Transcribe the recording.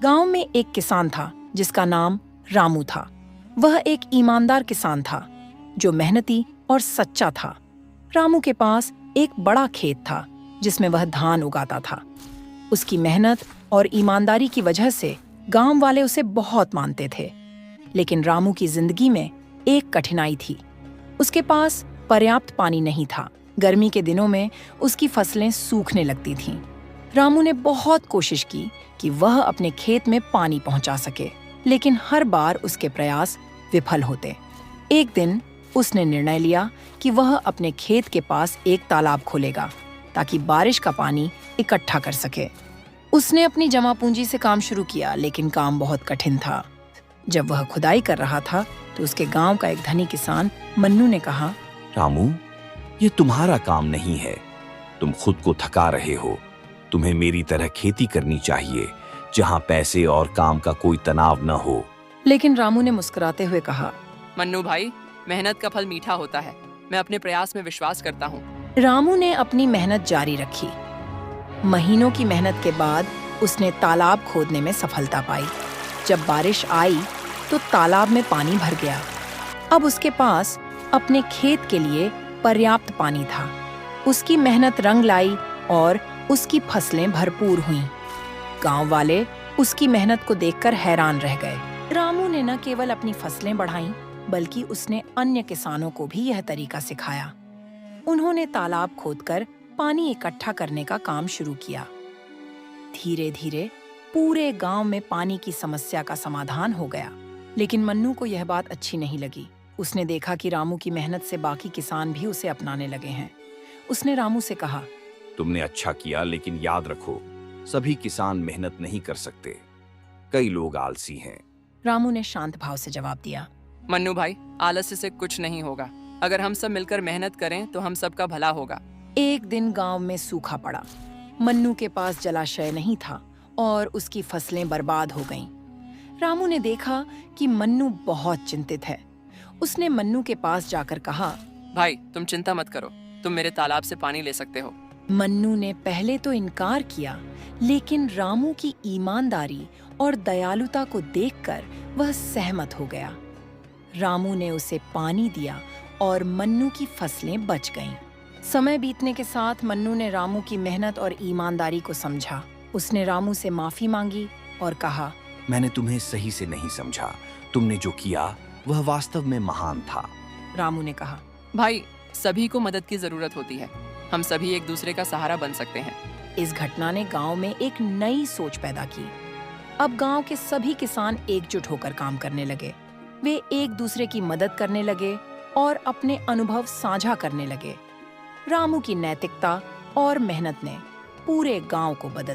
गांव में एक किसान था जिसका नाम रामू था। वह एक ईमानदार किसान था जो मेहनती और सच्चा था। रामू के पास एक बड़ा खेत था जिसमें वह धान उगाता था। उसकी मेहनत और ईमानदारी की वजह से गांव वाले उसे बहुत मानते थे। लेकिन रामू की जिंदगी में एक कठिनाई थी। उसके पास पर्याप्त पानी नहीं था। गर्मी के दिनों में उसकी फसलें सूखने लगती थीं। रामू ने बहुत कोशिश की कि वह अपने खेत में पानी पहुंचा सके, लेकिन हर बार उसके प्रयास विफल होते। एक दिन उसने निर्णय लिया कि वह अपने खेत के पास एक तालाब खोलेगा ताकि बारिश का पानी इकट्ठा कर सके। उसने अपनी जमा पूंजी से काम शुरू किया, लेकिन काम बहुत कठिन था। जब वह खुदाई कर रहा था तो उसके गांव का एक धनी किसान मन्नू ने कहा, रामू, ये तुम्हारा काम नहीं है। तुम खुद को थका रहे हो। तुम्हें मेरी तरह खेती करनी चाहिए, जहां पैसे और काम का कोई तनाव न हो। लेकिन रामू ने मुस्कुराते हुए कहा, मन्नू भाई, मेहनत का फल मीठा होता है। मैं अपने प्रयास में विश्वास करता हूँ। रामू ने अपनी मेहनत जारी रखी। महीनों की मेहनत के बाद उसने तालाब खोदने में सफलता पाई। जब बारिश आई तो तालाब में पानी भर गया। अब उसके पास अपने खेत के लिए पर्याप्त पानी था। उसकी मेहनत रंग लाई और उसकी फसलें भरपूर हुईं। गांव वाले उसकी मेहनत को देखकर हैरान रह गए। रामू ने न केवल अपनी फसलें बढ़ाईं, बल्कि उसने अन्य किसानों को भी यह तरीका सिखाया। उन्होंने तालाब खोदकर पानी इकट्ठा करने का काम शुरू किया। धीरे धीरे पूरे गांव में पानी की समस्या का समाधान हो गया। लेकिन मन्नू को यह बात अच्छी नहीं लगी। उसने देखा कि रामू की मेहनत से बाकी किसान भी उसे अपनाने लगे हैं। उसने रामू से कहा, तुमने अच्छा किया, लेकिन याद रखो, सभी किसान मेहनत नहीं कर सकते। कई लोग आलसी हैं। रामू ने शांत भाव से जवाब दिया, मन्नू भाई, आलस्य से कुछ नहीं होगा। अगर हम सब मिलकर मेहनत करें तो हम सबका भला होगा। एक दिन गांव में सूखा पड़ा। मन्नू के पास जलाशय नहीं था और उसकी फसलें बर्बाद हो गईं। रामू ने देखा कि मन्नू बहुत चिंतित है। उसने मन्नू के पास जाकर कहा, भाई, तुम चिंता मत करो। तुम मेरे तालाब से पानी ले सकते हो। मन्नू ने पहले तो इनकार किया, लेकिन रामू की ईमानदारी और दयालुता को देखकर वह सहमत हो गया। रामू ने उसे पानी दिया और मन्नू की फसलें बच गईं। समय बीतने के साथ मन्नू ने रामू की मेहनत और ईमानदारी को समझा। उसने रामू से माफी मांगी और कहा, मैंने तुम्हें सही से नहीं समझा। तुमने जो किया वह वास्तव में महान था। रामू ने कहा, भाई, सभी को मदद की जरूरत होती है। हम सभी एक दूसरे का सहारा बन सकते हैं। इस घटना ने गांव में एक नई सोच पैदा की। अब गांव के सभी किसान एकजुट होकर काम करने लगे। वे एक दूसरे की मदद करने लगे और अपने अनुभव साझा करने लगे। रामू की नैतिकता और मेहनत ने पूरे गांव को बदल